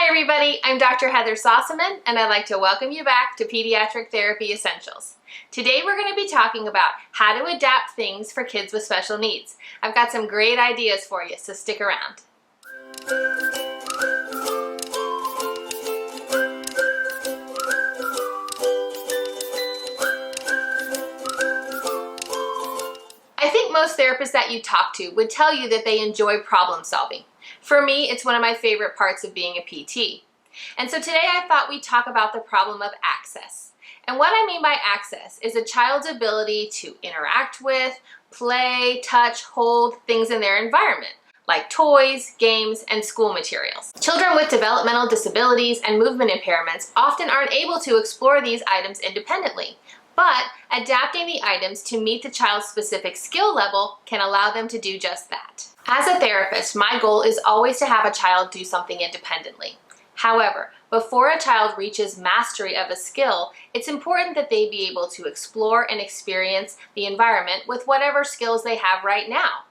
Hi everybody, I'm Dr. Heather Sossaman and I'd like to welcome you back to Pediatric Therapy Essentials. Today we're going to be talking about how to adapt things for kids with special needs. I've got some great ideas for you, so stick around. I think most therapists that you talk to would tell you that they enjoy problem solving. For me, it's one of my favorite parts of being a PT. And so today I thought we'd talk about the problem of access. And what I mean by access is a child's ability to interact with, play, touch, hold things in their environment, like toys, games, and school materials. Children with developmental disabilities and movement impairments often aren't able to explore these items independently. But adapting the items to meet the child's specific skill level can allow them to do just that. As a therapist, my goal is always to have a child do something independently. However, before a child reaches mastery of a skill, it's important that they be able to explore and experience the environment with whatever skills they have right now.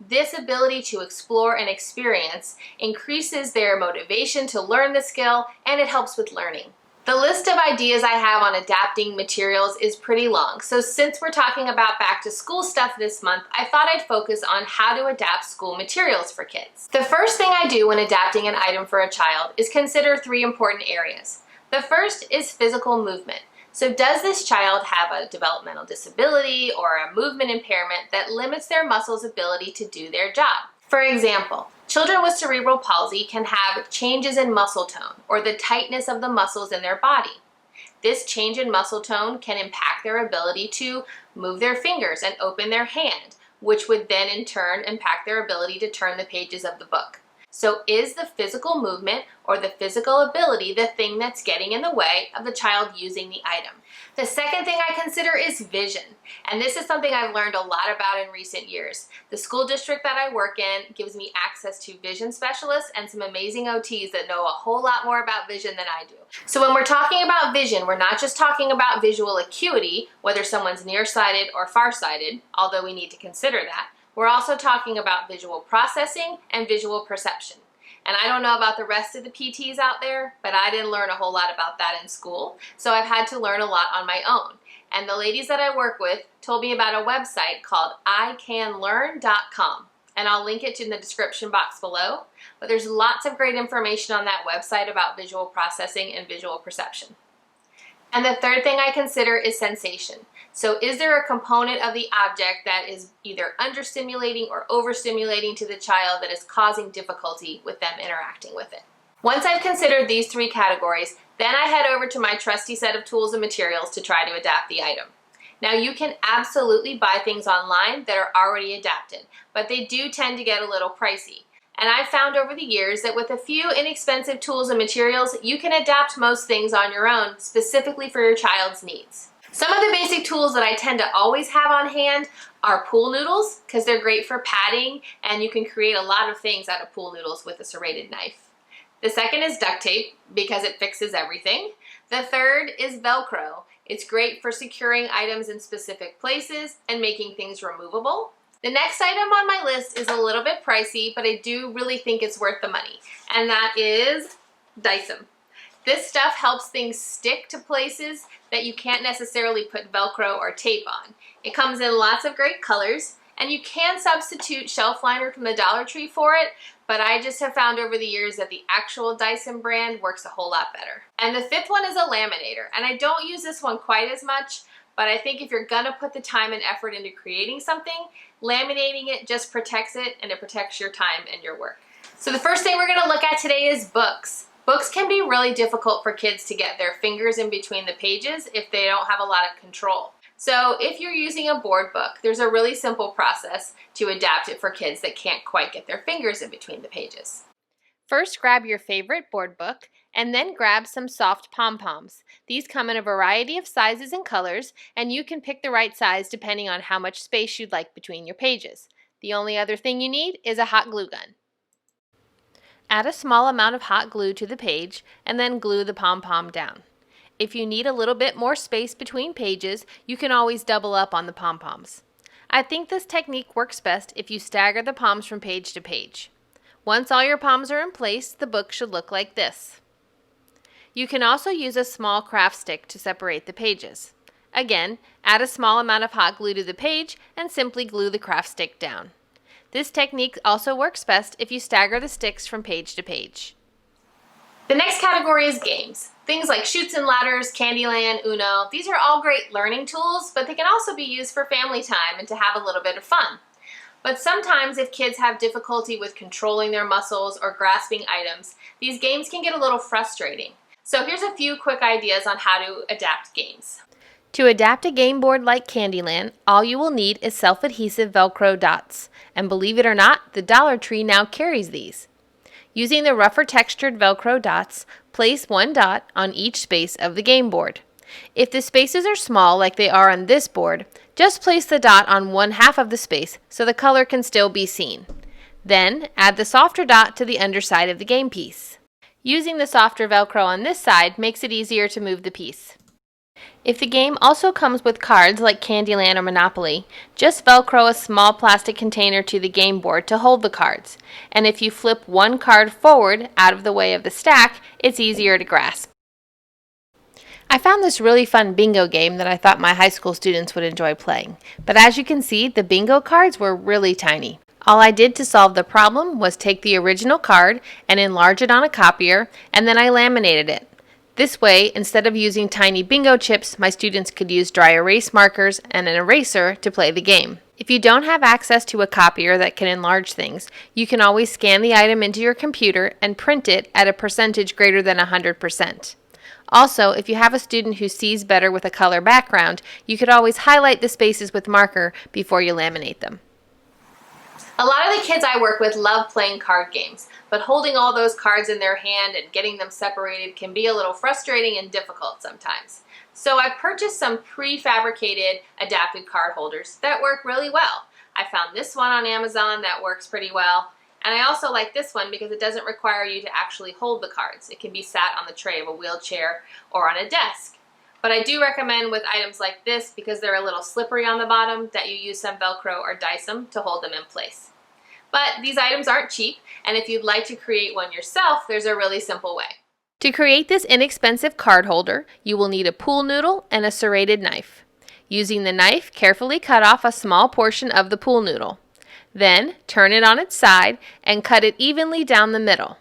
This ability to explore and experience increases their motivation to learn the skill, and it helps with learning. The list of ideas I have on adapting materials is pretty long, so since we're talking about back to school stuff this month, I thought I'd focus on how to adapt school materials for kids. The first thing I do when adapting an item for a child is consider three important areas. The first is physical movement. So does this child have a developmental disability or a movement impairment that limits their muscles' ability to do their job? For example, children with cerebral palsy can have changes in muscle tone or the tightness of the muscles in their body. This change in muscle tone can impact their ability to move their fingers and open their hand, which would then in turn impact their ability to turn the pages of the book. So is the physical movement or the physical ability the thing that's getting in the way of the child using the item? The second thing I consider is vision, and this is something I've learned a lot about in recent years. The school district that I work in gives me access to vision specialists and some amazing OTs that know a whole lot more about vision than I do. So when we're talking about vision, we're not just talking about visual acuity, whether someone's nearsighted or farsighted, although we need to consider that. We're also talking about visual processing and visual perception. And I don't know about the rest of the PTs out there, but I didn't learn a whole lot about that in school, so I've had to learn a lot on my own. And the ladies that I work with told me about a website called icanlearn.com, and I'll link it in the description box below, but there's lots of great information on that website about visual processing and visual perception. And the third thing I consider is sensation. So is there a component of the object that is either understimulating or overstimulating to the child that is causing difficulty with them interacting with it? Once I've considered these three categories, then I head over to my trusty set of tools and materials to try to adapt the item. Now you can absolutely buy things online that are already adapted, but they do tend to get a little pricey. And I've found over the years that with a few inexpensive tools and materials, you can adapt most things on your own, specifically for your child's needs. Some of the basic tools that I tend to always have on hand are pool noodles, because they're great for padding, and you can create a lot of things out of pool noodles with a serrated knife. The second is duct tape, because it fixes everything. The third is Velcro. It's great for securing items in specific places and making things removable. The next item on my list is a little bit pricey, but I do really think it's worth the money, and that is Dyson. This stuff helps things stick to places that you can't necessarily put Velcro or tape on. It comes in lots of great colors, and you can substitute shelf liner from the Dollar Tree for it, but I just have found over the years that the actual Dyson brand works a whole lot better. And the fifth one is a laminator, and I don't use this one quite as much, but I think if you're gonna put the time and effort into creating something, laminating it just protects it, and it protects your time and your work. So the first thing we're gonna look at today is books. Books can be really difficult for kids to get their fingers in between the pages if they don't have a lot of control. So if you're using a board book, there's a really simple process to adapt it for kids that can't quite get their fingers in between the pages. First, grab your favorite board book and then grab some soft pom-poms. These come in a variety of sizes and colors, and you can pick the right size depending on how much space you'd like between your pages. The only other thing you need is a hot glue gun. Add a small amount of hot glue to the page and then glue the pom-pom down. If you need a little bit more space between pages, you can always double up on the pom-poms. I think this technique works best if you stagger the poms from page to page. Once all your palms are in place, the book should look like this. You can also use a small craft stick to separate the pages. Again, add a small amount of hot glue to the page and simply glue the craft stick down. This technique also works best if you stagger the sticks from page to page. The next category is games. Things like Chutes and Ladders, Candyland, Uno. These are all great learning tools, but they can also be used for family time and to have a little bit of fun. But sometimes if kids have difficulty with controlling their muscles or grasping items, these games can get a little frustrating. So here's a few quick ideas on how to adapt games. To adapt a game board like Candyland, all you will need is self-adhesive Velcro dots. And believe it or not, the Dollar Tree now carries these. Using the rougher textured Velcro dots, place one dot on each space of the game board. If the spaces are small like they are on this board, just place the dot on one half of the space so the color can still be seen. Then add the softer dot to the underside of the game piece. Using the softer Velcro on this side makes it easier to move the piece. If the game also comes with cards like Candyland or Monopoly, just Velcro a small plastic container to the game board to hold the cards. And if you flip one card forward out of the way of the stack, it's easier to grasp. I found this really fun bingo game that I thought my high school students would enjoy playing. But as you can see, the bingo cards were really tiny. All I did to solve the problem was take the original card and enlarge it on a copier, and then I laminated it. This way, instead of using tiny bingo chips, my students could use dry erase markers and an eraser to play the game. If you don't have access to a copier that can enlarge things, you can always scan the item into your computer and print it at a percentage greater than 100%. Also, if you have a student who sees better with a color background, you could always highlight the spaces with marker before you laminate them. A lot of the kids I work with love playing card games, but holding all those cards in their hand and getting them separated can be a little frustrating and difficult sometimes. So I purchased some prefabricated adapted card holders that work really well. I found this one on Amazon that works pretty well, and I also like this one because it doesn't require you to actually hold the cards. It can be sat on the tray of a wheelchair or on a desk. But I do recommend with items like this, because they're a little slippery on the bottom, that you use some Velcro or dice them to hold them in place. But these items aren't cheap, and if you'd like to create one yourself, there's a really simple way. To create this inexpensive card holder, you will need a pool noodle and a serrated knife. Using the knife, carefully cut off a small portion of the pool noodle. Then, turn it on its side and cut it evenly down the middle.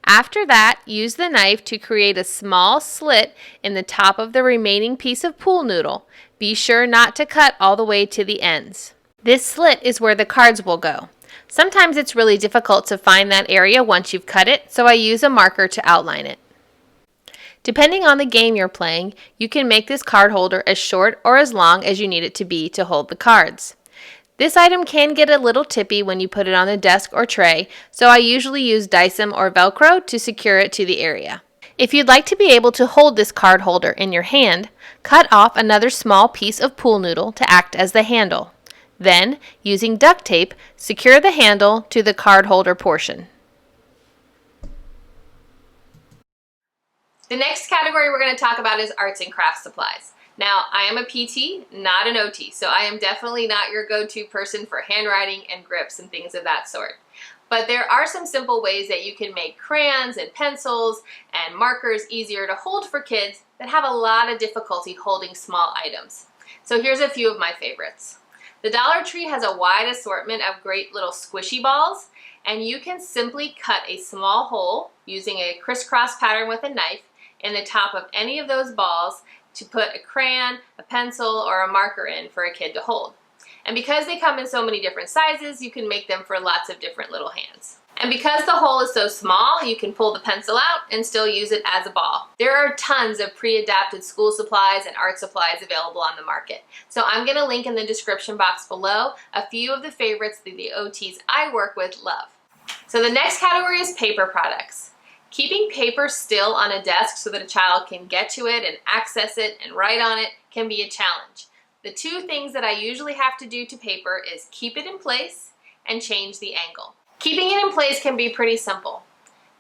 After that, use the knife to create a small slit in the top of the remaining piece of pool noodle. Be sure not to cut all the way to the ends. This slit is where the cards will go. Sometimes it's really difficult to find that area once you've cut it, so I use a marker to outline it. Depending on the game you're playing, you can make this card holder as short or as long as you need it to be to hold the cards. This item can get a little tippy when you put it on the desk or tray, so I usually use Dicem or Velcro to secure it to the area. If you'd like to be able to hold this card holder in your hand, cut off another small piece of pool noodle to act as the handle. Then, using duct tape, secure the handle to the card holder portion. The next category we're going to talk about is arts and crafts supplies. Now, I am a PT, not an OT, so I am definitely not your go-to person for handwriting and grips and things of that sort. But there are some simple ways that you can make crayons and pencils and markers easier to hold for kids that have a lot of difficulty holding small items. So here's a few of my favorites. The Dollar Tree has a wide assortment of great little squishy balls, and you can simply cut a small hole using a crisscross pattern with a knife in the top of any of those balls to put a crayon, a pencil, or a marker in for a kid to hold. And because they come in so many different sizes, you can make them for lots of different little hands. And because the hole is so small, you can pull the pencil out and still use it as a ball. There are tons of pre-adapted school supplies and art supplies available on the market. So I'm going to link in the description box below a few of the favorites that the OTs I work with love. So the next category is paper products. Keeping paper still on a desk so that a child can get to it and access it and write on it can be a challenge. The two things that I usually have to do to paper is keep it in place and change the angle. Keeping it in place can be pretty simple.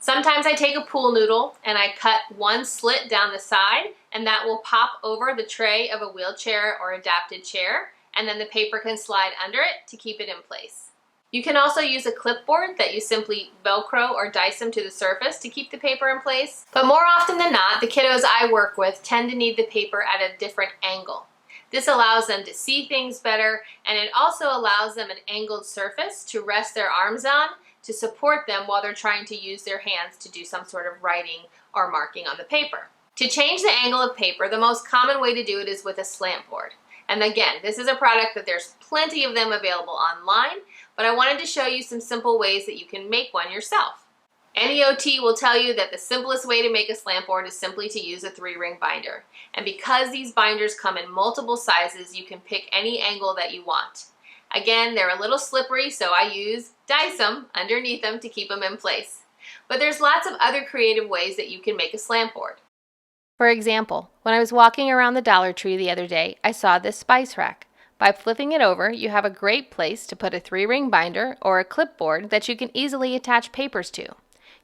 Sometimes I take a pool noodle and I cut one slit down the side, and that will pop over the tray of a wheelchair or adapted chair, and then the paper can slide under it to keep it in place. You can also use a clipboard that you simply Velcro or dice them to the surface to keep the paper in place. But more often than not, the kiddos I work with tend to need the paper at a different angle. This allows them to see things better, and it also allows them an angled surface to rest their arms on to support them while they're trying to use their hands to do some sort of writing or marking on the paper. To change the angle of paper, the most common way to do it is with a slant board. And again, this is a product that there's plenty of them available online, but I wanted to show you some simple ways that you can make one yourself. NEOT will tell you that the simplest way to make a slant board is simply to use a 3-ring binder. And because these binders come in multiple sizes, you can pick any angle that you want. Again, they're a little slippery, so I dice them underneath them to keep them in place. But there's lots of other creative ways that you can make a slant board. For example, when I was walking around the Dollar Tree the other day, I saw this spice rack. By flipping it over, you have a great place to put a 3-ring binder or a clipboard that you can easily attach papers to.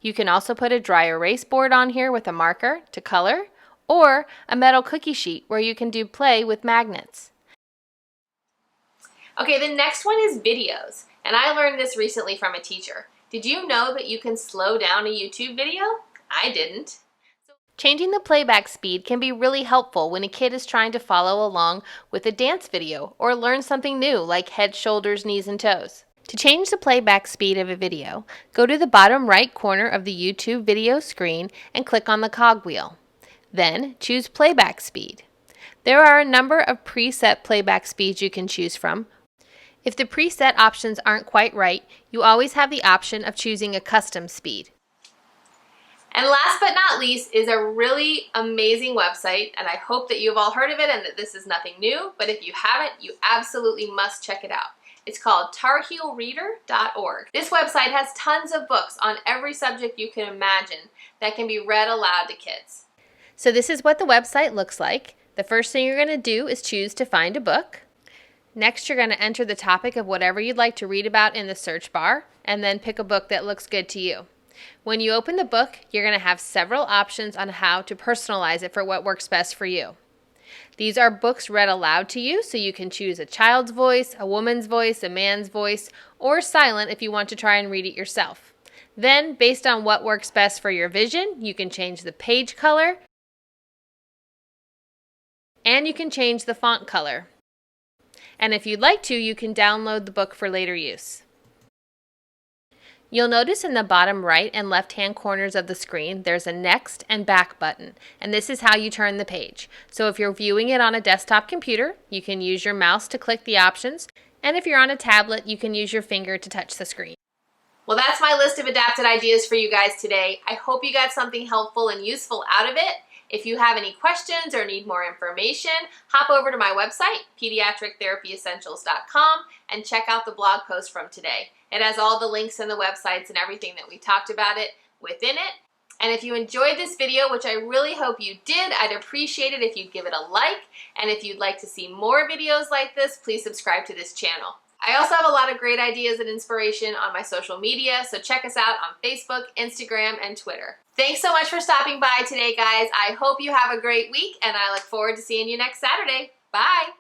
You can also put a dry erase board on here with a marker to color, or a metal cookie sheet where you can do play with magnets. Okay, the next one is videos, and I learned this recently from a teacher. Did you know that you can slow down a YouTube video? I didn't. Changing the playback speed can be really helpful when a kid is trying to follow along with a dance video or learn something new like head, shoulders, knees, and toes. To change the playback speed of a video, go to the bottom right corner of the YouTube video screen and click on the cogwheel. Then choose playback speed. There are a number of preset playback speeds you can choose from. If the preset options aren't quite right, you always have the option of choosing a custom speed. And last but not least is a really amazing website, and I hope that you've all heard of it and that this is nothing new, but if you haven't, you absolutely must check it out. It's called TarheelReader.org. This website has tons of books on every subject you can imagine that can be read aloud to kids. So this is what the website looks like. The first thing you're going to do is choose to find a book. Next, you're going to enter the topic of whatever you'd like to read about in the search bar, and then pick a book that looks good to you. When you open the book, you're going to have several options on how to personalize it for what works best for you. These are books read aloud to you, so you can choose a child's voice, a woman's voice, a man's voice, or silent if you want to try and read it yourself. Then, based on what works best for your vision, you can change the page color, and you can change the font color. And if you'd like to, you can download the book for later use. You'll notice in the bottom right and left-hand corners of the screen, there's a next and back button, and this is how you turn the page. So if you're viewing it on a desktop computer, you can use your mouse to click the options, and if you're on a tablet, you can use your finger to touch the screen. Well, that's my list of adapted ideas for you guys today. I hope you got something helpful and useful out of it. If you have any questions or need more information, hop over to my website, pediatrictherapyessentials.com, and check out the blog post from today. It has all the links and the websites and everything that we talked about it within it. And if you enjoyed this video, which I really hope you did, I'd appreciate it if you'd give it a like. And if you'd like to see more videos like this, please subscribe to this channel. I also have a lot of great ideas and inspiration on my social media, so check us out on Facebook, Instagram, and Twitter. Thanks so much for stopping by today, guys. I hope you have a great week, and I look forward to seeing you next Saturday. Bye!